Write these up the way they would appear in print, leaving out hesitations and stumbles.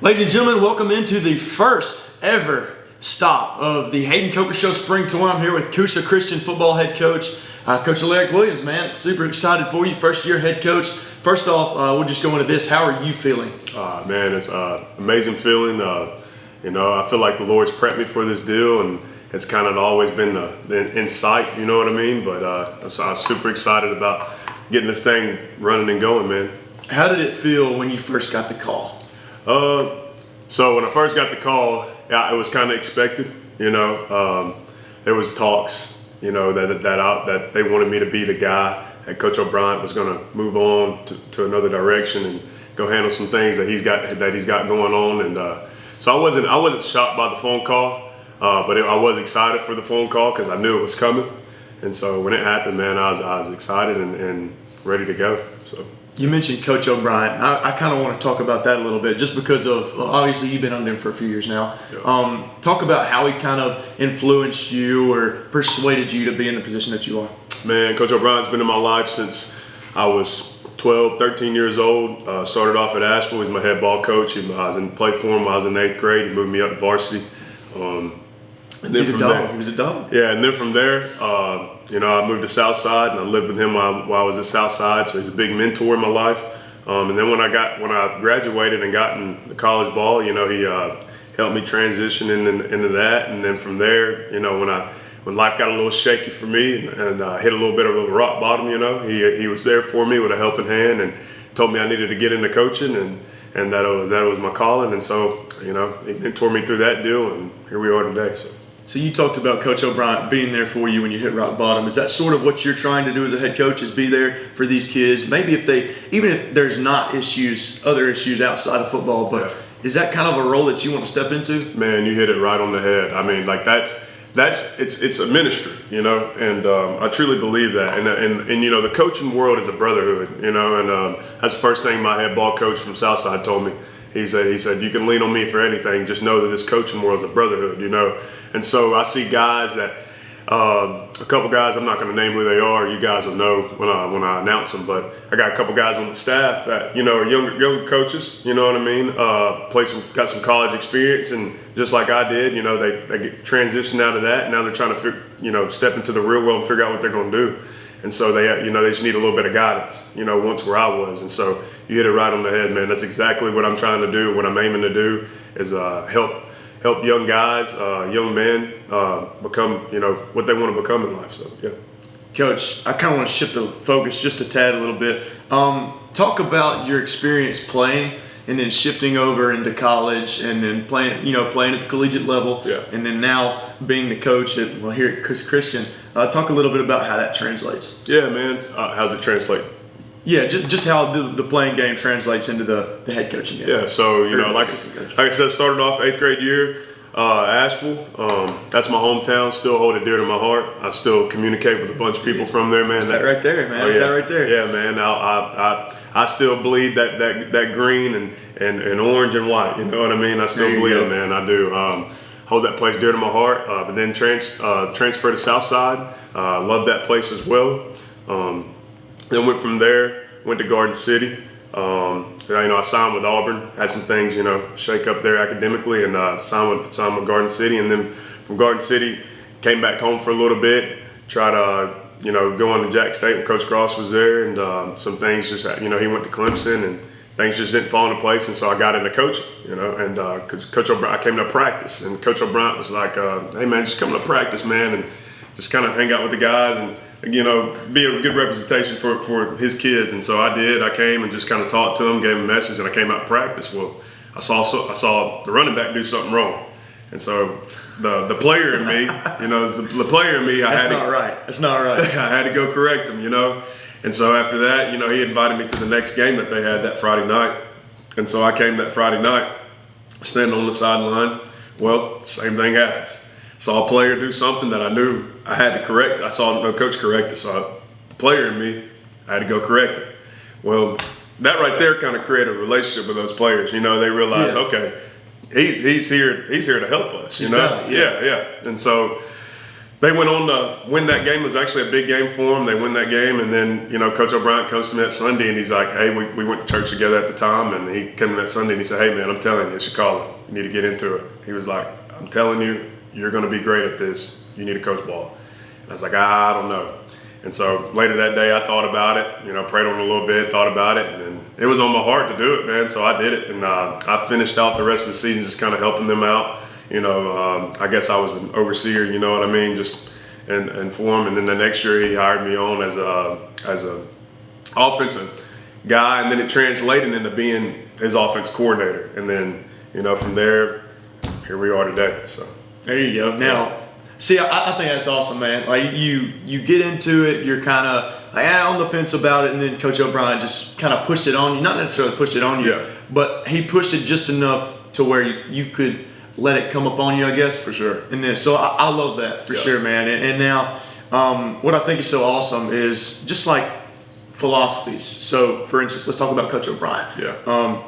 Ladies and gentlemen, welcome into the first ever stop of the Hayden HCS Spring Tour. I'm here with Coosa Christian football head coach, Coach Alaric Williams. Man, super excited for you, first year head coach. First off, we'll just go into this. How are you feeling? Man, it's an amazing feeling. I feel like the Lord's prepped me for this deal, and it's kind of always been in sight, you know what I mean? But I'm super excited about getting this thing running and going, man. How did it feel when you first got the call? So when I first got the call, it was kind of expected. There was talks, that they wanted me to be the guy, that Coach O'Brien was going to move on to another direction and go handle some things that he's got going on. And so I wasn't shocked by the phone call, but I was excited for the phone call because I knew it was coming. And so when it happened, man, I was excited and ready to go. So. You mentioned Coach O'Brien. I kind of want to talk about that a little bit, just because of, obviously you've been under him for a few years now. Yeah. Talk about how he kind of influenced you or persuaded you to be in the position that you are. Man, Coach O'Brien's been in my life since I was 12, 13 years old. Started off at Asheville. He's my head ball coach. I was played for him. I was in 8th grade. He moved me up to varsity. And then he was a dog. Yeah, and then from there, I moved to Southside, and I lived with him while I was at Southside. So he's a big mentor in my life. And then when I graduated and got in college ball, he helped me transition into that. And then from there, when life got a little shaky for me and hit a little bit of a rock bottom, he was there for me with a helping hand and told me I needed to get into coaching and that was my calling. And so, he mentored me through that deal, and here we are today. So you talked about Coach O'Brien being there for you when you hit rock bottom. Is that sort of what you're trying to do as a head coach, is be there for these kids? Maybe even if there's not other issues outside of football, but is that kind of a role that you want to step into? Man, you hit it right on the head. I mean, like it's a ministry, and I truly believe that. And the coaching world is a brotherhood, and that's the first thing my head ball coach from Southside told me. He said, you can lean on me for anything. Just know that this coaching world is a brotherhood, And so I see guys that, a couple guys, I'm not going to name who they are. You guys will know when I announce them. But I got a couple guys on the staff that, are younger coaches, you know what I mean? Got some college experience, and just like I did, they get transitioned out of that. And now they're trying to, step into the real world and figure out what they're going to do. And so they just need a little bit of guidance, once where I was. And so you hit it right on the head, man. That's exactly what I'm trying to do. What I'm aiming to do is help young guys, young men become, what they want to become in life. So, yeah. Coach, I kind of want to shift the focus just a tad a little bit. Talk about your experience playing and then shifting over into college and then playing at the collegiate level, and then now being the coach here at Coosa Christian. Talk a little bit about how that translates. Yeah, man. How's it translate? Yeah, just how the playing game translates into the head coaching game. Yeah, so like I said, started off 8th grade year, Asheville. That's my hometown. Still hold it dear to my heart. I still communicate with a bunch of people from there, man. That's that right there, man. That right there. Yeah, man. I still bleed that green and orange and white. You know what I mean? I still bleed it, man. I do. Hold that place dear to my heart. But then transfer to Southside. Love that place as well. Then went from there, went to Garden City. I signed with Auburn, had some things, shake up there academically, and signed with Garden City. And then from Garden City, came back home for a little bit, tried to, go on to Jack State when Coach Cross was there, and some things just, he went to Clemson, and things just didn't fall into place. And so I got into coaching, and because Coach O'Brien, I came to practice, and Coach O'Brien was like, hey man, just come to practice, man, and just kind of hang out with the guys and, be a good representation for his kids. And so I did. I came and just kind of talked to him, gave him a message, and I came out to practice. Well, I saw the running back do something wrong. And so the player in me, the player in me, That's not right. I had to go correct him, And so after that, he invited me to the next game that they had that Friday night. And so I came that Friday night, standing on the sideline. Well, same thing happens. Saw a player do something that I knew I had to correct. I saw no coach correct it, so the player in me, I had to go correct it. Well, that right there kind of created a relationship with those players. They realized, okay, he's here to help us. Yeah. And so They went on to win that game. It was actually a big game for them. They win that game, and then, Coach O'Brien comes to me that Sunday, and he's like, hey, we went to church together at the time, and he came to that Sunday, and he said, hey, man, I'm telling you, you should call it. You need to get into it. He was like, I'm telling you, you're going to be great at this. You need to coach ball. And I was like, I don't know. And so later that day, I thought about it, prayed on it a little bit, thought about it, and then it was on my heart to do it, man, so I did it. And I finished out the rest of the season just kind of helping them out. I guess I was an overseer, you know what I mean, just and for him. And then the next year he hired me on as a offensive guy, and then it translated into being his offense coordinator. And then, from there, here we are today. So there you go. Now, see, I think that's awesome, man. Like you get into it, you're kind of like on the fence about it, and then Coach O'Brien just kind of pushed it on you. Not necessarily pushed it on you, but he pushed it just enough to where you could let it come up on you, I guess. For sure. And then, so I love that for sure, man. And now, what I think is so awesome is just like philosophies. So, for instance, let's talk about Coach O'Brien. Yeah.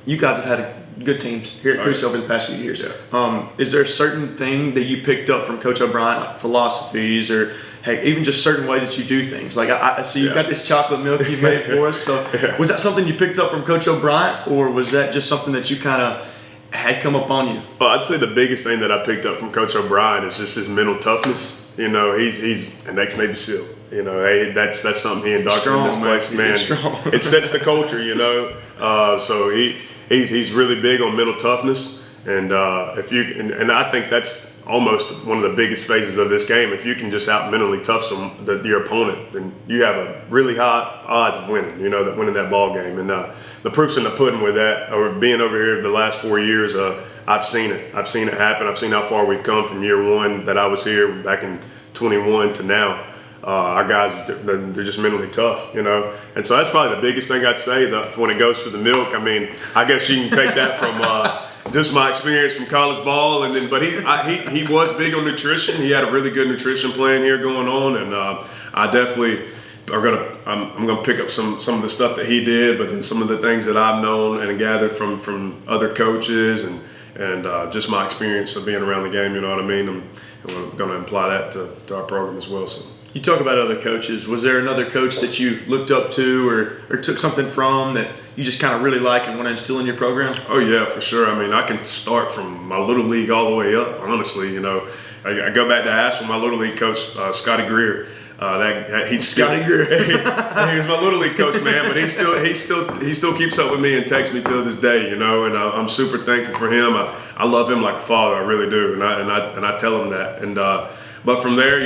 You guys have had good teams here at Coosa over the past few years. Yeah. Is there a certain thing that you picked up from Coach O'Brien, like philosophies, or hey, even just certain ways that you do things? Like I see you've got this chocolate milk you made for us. So was that something you picked up from Coach O'Brien, or was that just something that you kind of had come up on you? Well, I'd say the biggest thing that I picked up from Coach O'Brien is just his mental toughness. He's an ex-Navy SEAL. Hey, that's something he indoctrinated in this place, man. It sets the culture, So he's really big on mental toughness, and and I think that's almost one of the biggest phases of this game. If you can just out mentally tough your opponent, then you have a really high odds of winning. Winning that ball game, and the proof's in the pudding with that. Or being over here the last 4 years, I've seen it. I've seen it happen. I've seen how far we've come from year one that I was here back in 21 to now. Our guys, they're just mentally tough, And so that's probably the biggest thing I'd say when it goes to the milk. I mean, I guess you can take that from just my experience from college ball, but he was big on nutrition. He had a really good nutrition plan here going on, and I definitely I'm gonna pick up some of the stuff that he did, but then some of the things that I've known and gathered from other coaches and just my experience of being around the game. You know what I mean? And we're gonna apply that to our program as well. So. You talk about other coaches. Was there another coach that you looked up to or took something from that you just kind of really like and want to instill in your program? Oh, yeah, for sure. I mean, I can start from my little league all the way up, honestly. I go back to Asheville, my little league coach, Scotty Greer. He's Scotty Greer. He was my little league coach, man, but he still keeps up with me and texts me till this day, and I'm super thankful for him. I love him like a father, I really do, and I tell him that. And but from there,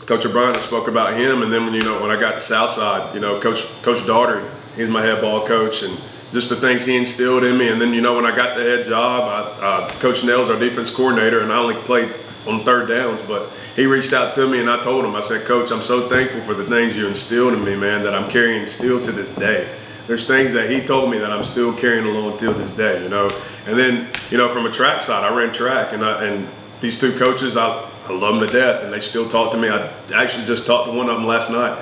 Coach O'Brien spoke about him, and then when I got to Southside, Coach Daugherty, he's my head ball coach, and just the things he instilled in me. And then when I got the head job, Coach Nell's our defense coordinator, and I only played on third downs, but he reached out to me, and I told him, I said, Coach, I'm so thankful for the things you instilled in me, man, that I'm carrying still to this day. There's things that he told me that I'm still carrying along till this day, And then, from a track side, I ran track, and these two coaches, I love them to death, and they still talk to me. I actually just talked to one of them last night,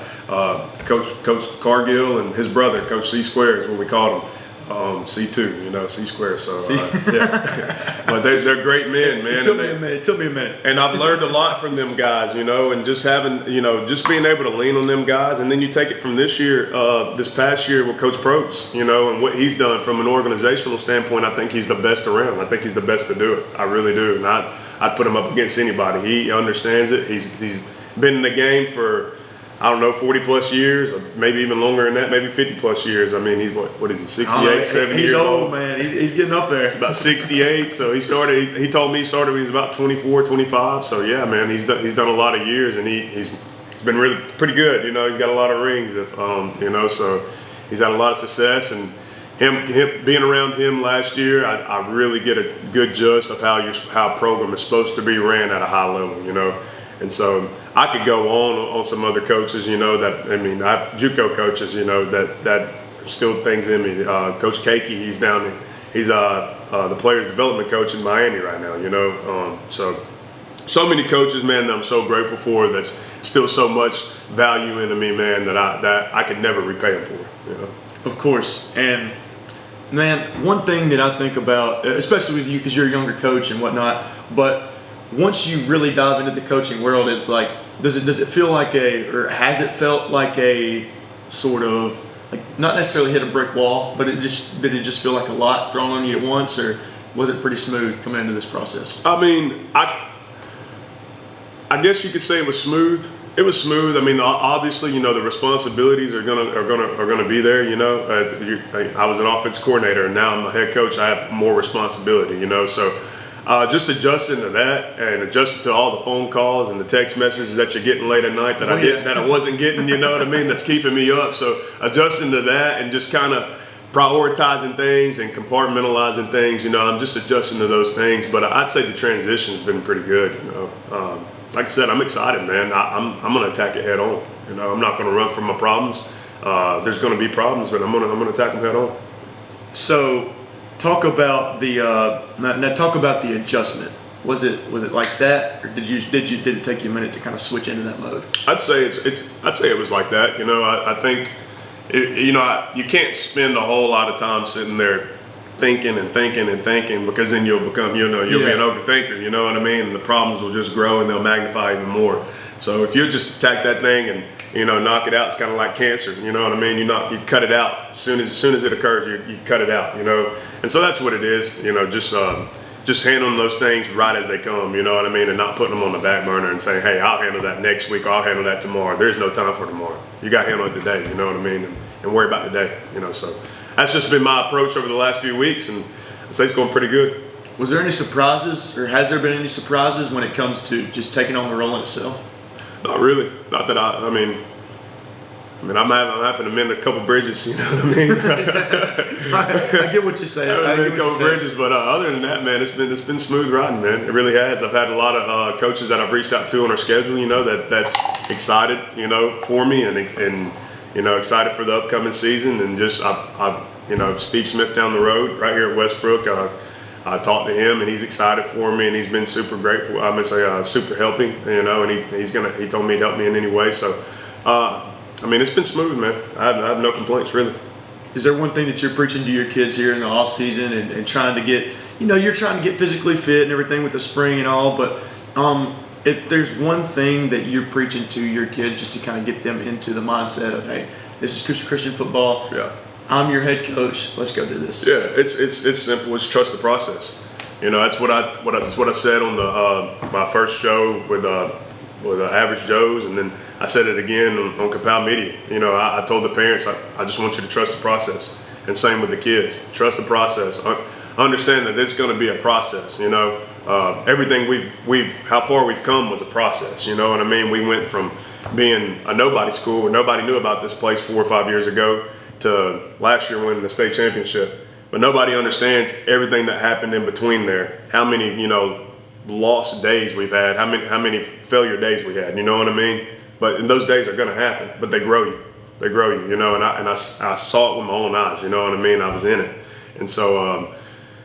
Coach Cargill and his brother, Coach C Square is what we called him. C2, C Square. So yeah, but they're great men, man. It took me a minute. And I've learned a lot from them guys, and just having, just being able to lean on them guys. And then you take it from this past year with Coach Probst, and what he's done from an organizational standpoint. I think he's the best around. I think he's the best to do it. I really do. And I'd put him up against anybody. He understands it. He's been in the game for, 40 plus years, or maybe even longer than that, maybe 50 plus years. I mean, he's what is he, 68, 70 years old? He's old, man. He's getting up there. About 68. So he told me he started when he was about 24, 25. So yeah, man, he's done a lot of years, and he's been really pretty good. He's got a lot of rings, so he's had a lot of success. And him being around him last year, I really get a good gist of how a program is supposed to be ran at a high level, And so I could go on some other coaches, I have JUCO coaches, that instilled things in me. Coach Keiki, he's the players development coach in Miami right now, So many coaches, man, that I'm so grateful for. That's still so much value into me, man, that I could never repay them for. Of course, and man, one thing that I think about, especially with you because you're a younger coach and whatnot, but once you really dive into the coaching world, it's like, does it feel like or has it felt like a sort of, like, not necessarily hit a brick wall, but did it just feel like a lot thrown on you at once, or was it pretty smooth coming into this process? I mean, I guess you could say it was smooth. It was smooth. I mean, obviously, you know, the responsibilities are gonna be there. You know, I was an offense coordinator, and now I'm a head coach. I have more responsibility. You know, so just adjusting to that, and adjusting to all the phone calls and the text messages that you're getting late at night that I wasn't getting. You know what I mean? That's keeping me up. So adjusting to that, and just kind of prioritizing things and compartmentalizing things. You know, I'm just adjusting to those things. But I'd say the transition's been pretty good. You know. Like I said, I'm excited, man. I'm going to attack it head on. You know, I'm not going to run from my problems. There's going to be problems, but I'm going to attack them head on. So, talk about the adjustment. Was it like that, or did it take you a minute to kind of switch into that mode? I'd say it was like that. You know, I think you can't spend a whole lot of time sitting there thinking, because then you'll become, be an overthinker, you know what I mean? And the problems will just grow and they'll magnify even more. So if you just attack that thing and, you know, knock it out, it's kind of like cancer, you know what I mean? You cut it out as soon as it occurs, you cut it out, you know? And so that's what it is, you know, just handling those things right as they come, you know what I mean? And not putting them on the back burner and saying, hey, I'll handle that next week, or I'll handle that tomorrow. There's no time for tomorrow. You got to handle it today, you know what I mean? And worry about today, you know, so. That's just been my approach over the last few weeks, and I'd say it's going pretty good. Was there any surprises, or has there been any surprises when it comes to just taking on the role in itself? Not really. Not that I'm having to mend a couple bridges, you know what I mean? I get what you're saying. I mend a couple bridges, but other than that, man, it's been smooth riding, man. It really has. I've had a lot of coaches that I've reached out to on our schedule, you know, that's excited, you know, for me, and you know, excited for the upcoming season. And just I've you know, Steve Smith down the road right here at Westbrook. I talked to him, and he's excited for me, and he's been super grateful. I'm gonna say super helping, you know, and he told me he'd help me in any way. So, I mean, it's been smooth, man. I have no complaints, really. Is there one thing that you're preaching to your kids here in the off season and trying to get, you know, you're trying to get physically fit and everything with the spring and all, but if there's one thing that you're preaching to your kids just to kind of get them into the mindset of, hey, this is Coosa Christian football. Yeah. I'm your head coach. Let's go do this. Yeah, it's simple. It's trust the process. You know, that's what I said on my first show with Average Joe's, and then I said it again on Kapow Media. You know, I told the parents, I just want you to trust the process, and same with the kids. Trust the process. Understand that it's going to be a process. You know, everything how far we've come was a process. You know what I mean? We went from being a nobody school where nobody knew about this place 4 or 5 years ago to last year winning the state championship. But nobody understands everything that happened in between there. How many, you know, lost days we've had, how many failure days we had, you know what I mean? But those days are gonna happen, but they grow you, you know, and I saw it with my own eyes, you know what I mean? I was in it. And so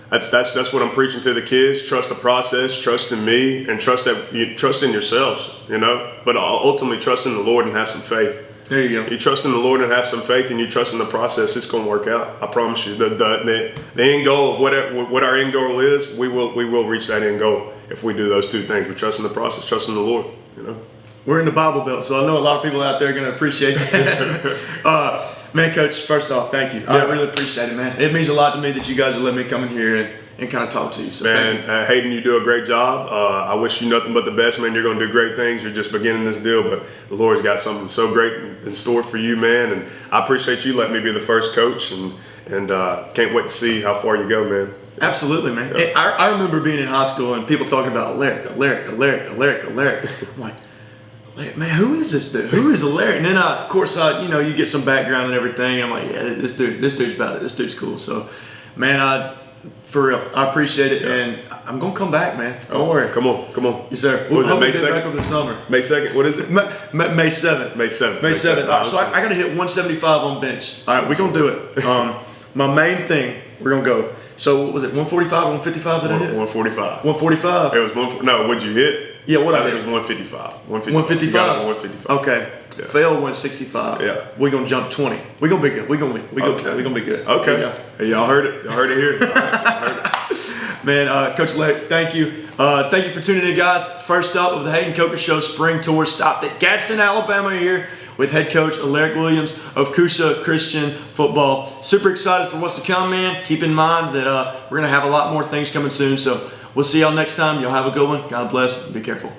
that's what I'm preaching to the kids. Trust the process, trust in me, and trust in yourselves, you know, but ultimately trust in the Lord and have some faith. There you go. You trust in the Lord and have some faith, and you trust in the process. It's going to work out. I promise you. The end goal of what our end goal is, we will reach that end goal if we do those two things. We trust in the process, trust in the Lord. You know. We're in the Bible Belt, so I know a lot of people out there are going to appreciate that. Man, Coach, first off, thank you. Yeah. I really appreciate it, man. It means a lot to me that you guys would let me come in here and kind of talk to you. So man, Hayden, you do a great job. I wish you nothing but the best, man. You're going to do great things. You're just beginning this deal, but the Lord's got something so great in store for you, man. And I appreciate you letting me be the first coach, and can't wait to see how far you go, man. Absolutely, man. Yeah. I remember being in high school and people talking about Alaric. I'm like, man, who is this dude? Who is Alaric? And then of course, you get some background and everything. And I'm like, yeah, this dude's about it. This dude's cool. So, man, for real, I appreciate it, and I'm gonna come back, man. Don't worry. Come on. Yes, sir. What was it, May 2nd? Back over the summer. May 2nd. What is it? May 7th. May 7th. May 7th. All right, so I gotta hit 175 on bench. All right, we're gonna do it. My main thing, we're gonna go. So what was it? 145 or 155 that I hit? 145. 145. It was no. What'd you hit? Yeah, what I I think did? it was 155. 155? You got it on 155. Okay. Yeah. Fail 165. Yeah. We're gonna jump 20. We're gonna be good. We're gonna be good. Okay. Yeah. Hey, y'all heard it. Y'all heard it here. Y'all heard it. Man, Coach Alaric, thank you. Thank you for tuning in, guys. First up of the Hayden Coker Show Spring Tour stopped at Gadsden, Alabama here with head coach Alaric Williams of Coosa Christian Football. Super excited for what's to come, man. Keep in mind that we're going to have a lot more things coming soon. So we'll see y'all next time. Y'all have a good one. God bless. Be careful.